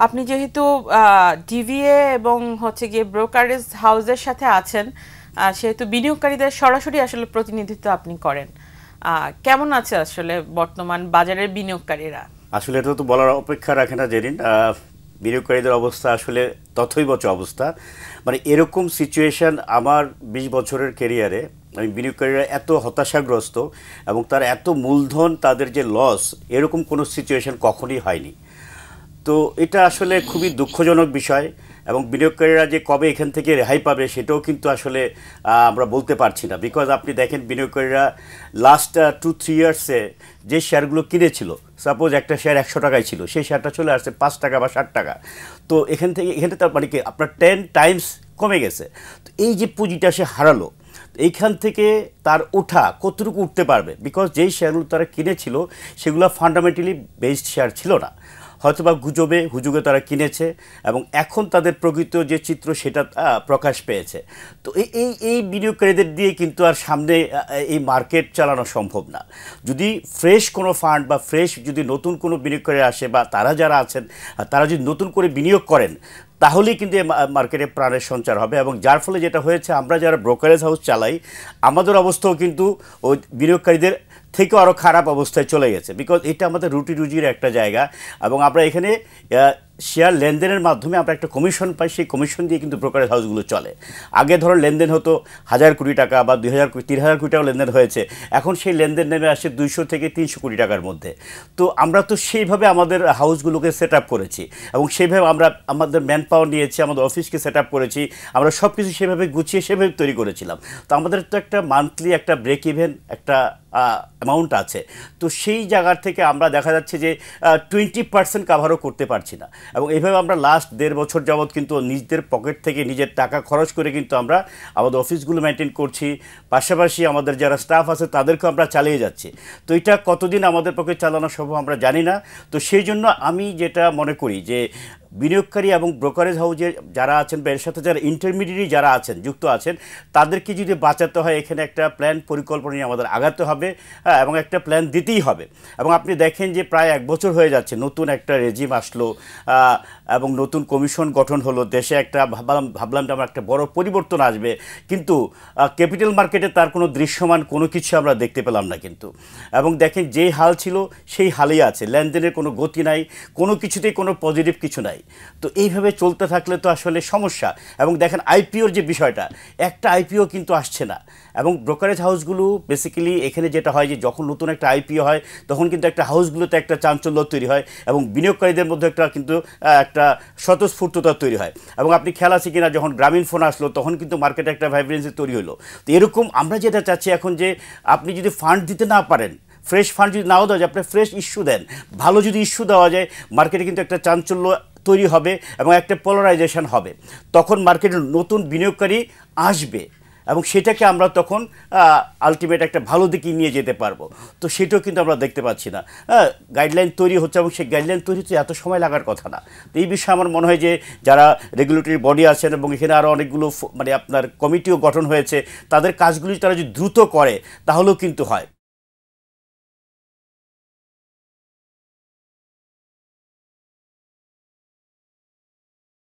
আপনি যেহেতু ডিভিএ এবং হচ্ছে গিয়ে ব্রোকারেজ হাউসের সাথে আছেন, সেহেতু বিনিয়োগকারীদের সরাসরি আসলে প্রতিনিধিত্ব আপনি করেন। কেমন আছে আসলে বর্তমান বাজারের বিনিয়োগকারীরা? আসলে এটা তো বলার অপেক্ষা রাখে না জেরিন। বিনিয়োগকারীদের অবস্থা আসলে তথৈবচ অবস্থা। মানে এরকম সিচুয়েশন আমার ২০ বছরের ক্যারিয়ারে আমি বিনিয়োগকারীরা এত হতাশাগ্রস্ত এবং তার এত মূলধন তাদের যে লস, এরকম কোনো সিচুয়েশন কখনোই হয়নি। তো এটা আসলে খুবই দুঃখজনক বিষয় এবং বিনিয়োগকারীরা যে কবে এখান থেকে রেহাই পাবে সেটাও কিন্তু আসলে আমরা বলতে পারছি না। বিকজ আপনি দেখেন বিনিয়োগকারীরা লাস্ট 2-3 ইয়ার্সে যে শেয়ারগুলো কিনেছিল, সাপোজ একটা শেয়ার ১০০ টাকায় ছিল, সেই শেয়ারটা চলে আসছে 5 টাকা বা 60 টাকা। তো এখানে তার মানে কি আপনার 10 টাইমস কমে গেছে। তো এই যে পুঁজিটা সে হারালো, এইখান থেকে তার ওঠা কতটুকু উঠতে পারবে? বিকজ যেই শেয়ারগুলো তারা কিনেছিল সেগুলো ফান্ডামেন্টালি বেসড শেয়ার ছিল না, হয়তোবা গুজবে হুজুগে তারা কিনেছে এবং এখন তাদের প্রকৃত যে চিত্র সেটা প্রকাশ পেয়েছে। তো এই বিনিয়োগকারীদের দিয়ে কিন্তু আর সামনে এই মার্কেট চালানো সম্ভব না। যদি ফ্রেশ কোনো ফান্ড বা ফ্রেশ যদি নতুন কোনো বিনিয়োগকারী আসে বা তারা যারা আছেন তারা যদি নতুন করে বিনিয়োগ করেন, তাহলেই কিন্তু মার্কেটে প্রাণের সঞ্চার হবে। এবং যার ফলে যেটা হয়েছে, আমরা যারা ব্রোকারেজ হাউস চালাই আমাদের অবস্থাও কিন্তু ওই বিনিয়োগকারীদের থেকেও আরও খারাপ অবস্থায় চলে গেছে। বিকজ এটা আমাদের রুটি রুজির একটা জায়গা এবং আমরা এখানে শেয়ার লেনদেনের মাধ্যমে আমরা একটা কমিশন পাই, সেই কমিশন দিয়ে কিন্তু ব্রোকারেজ হাউসগুলো চলে। আগে ধরো লেনদেন হতো 1000 কোটি টাকা বা 2000 কোটি 3000 কোটি টাকা লেনদেন হয়েছে, এখন সেই লেনদেন নেমে আসে 200 থেকে 300 কোটি টাকার মধ্যে। তো আমরা তো সেইভাবে আমাদের হাউসগুলোকে সেট আপ করেছি এবং সেইভাবে আমরা আমাদের ম্যান পাওয়ার নিয়েছি, আমাদের অফিসকে সেট আপ করেছি, আমরা সব কিছু সেভাবে গুছিয়ে সেভাবে তৈরি করেছিলাম। তো আমাদের তো একটা মান্থলি একটা ব্রেক ইভেন একটা অ্যামাউন্ট আছে। তো সেই জায়গার থেকে আমরা দেখা যাচ্ছে যে 20% কাভারও করতে পারছি না এবং এইভাবে আমরা লাস্ট 1.5 বছর যাবৎ কিন্তু নিজেদের পকেট থেকে নিজের টাকা খরচ করে কিন্তু আমরা আমাদের অফিসগুলো মেনটেন করছি, পাশাপাশি আমাদের যারা স্টাফ আছে তাদেরকেও আমরা চালিয়ে যাচ্ছি। তো এটা কতদিন আমাদের পক্ষে চালানো সম্ভব আমরা জানি না। তো সেই জন্য আমি যেটা মনে করি যে বিনিয়োগকারী এবং ব্রোকারেজ হাউসে যারা আছেন বা এর সাথে যারা ইন্টারমিডিয়েট যারা আছেন যুক্ত আছেন, তাদেরকে যদি বাঁচাতে হয় এখানে একটা প্ল্যান পরিকল্পনা নিয়ে আমাদের আগাতে হবে এবং একটা প্ল্যান দিতেই হবে। এবং আপনি দেখেন যে প্রায় 1 বছর হয়ে যাচ্ছে, নতুন একটা রেজিম আসলো এবং নতুন কমিশন গঠন হলো, দেশে একটা ভাবলাম যে আমরা একটা বড় পরিবর্তন আসবে, কিন্তু ক্যাপিটাল মার্কেটে তার কোনো দৃশ্যমান কোনো কিছু আমরা দেখতে পেলাম না কিন্তু। এবং দেখেন যেই হাল ছিল সেই হালেই আছে, লেনদেনের কোনো গতি নাই, কোনো কিছুতেই কোনো পজিটিভ কিছু নাই। তো এইভাবে চলতে থাকলে তো আসলে সমস্যা। এবং দেখেন আইপিওর যে বিষয়টা, একটা আইপিও কিন্তু আসছে না। এবং ব্রোকারেজ হাউসগুলো বেসিক্যালি এখানে যেটা হয় যে যখন নতুন একটা আইপিও হয় তখন কিন্তু একটা হাউসগুলোতে একটা চাঞ্চল্য তৈরি হয় এবং বিনিয়োগকারীদের মধ্যে একটা কিন্তু একটা স্বতঃস্ফূর্ততা তৈরি হয়। এবং আপনি খেয়াল আছে কিনা, যখন গ্রামীণ ফোন আসলো তখন কিন্তু মার্কেটে একটা ভাইব্রেন্সি তৈরি হলো। তো এরকম আমরা যেটা চাচ্ছি এখন, যে আপনি যদি ফান্ড দিতে না পারেন, ফ্রেশ ফান্ড যদি নাও দেওয়া যায়, আপনি ফ্রেশ ইস্যু দেন, ভালো যদি ইস্যু দেওয়া যায়, মার্কেটে কিন্তু একটা চাঞ্চল্য তৈরি হবে এবং একটা পোলারাইজেশন হবে। তখন মার্কেটে নতুন বিনিয়োগকারী আসবে এবং সেটাকে আমরা তখন আলটিমেট একটা ভালো দিকে নিয়ে যেতে পারবো। তো সেটাও কিন্তু আমরা দেখতে পাচ্ছি না। গাইডলাইন তৈরি হচ্ছে এবং সেই গাইডলাইন তৈরিতে এত সময় লাগার কথা না। তো এই বিষয়ে আমার মনে হয় যে যারা রেগুলেটরি বডি আছেন এবং এখানে আরও অনেকগুলো মানে আপনার কমিটিও গঠন হয়েছে, তাদের কাজগুলি তারা যদি দ্রুত করে তাহলেও কিন্তু হয়।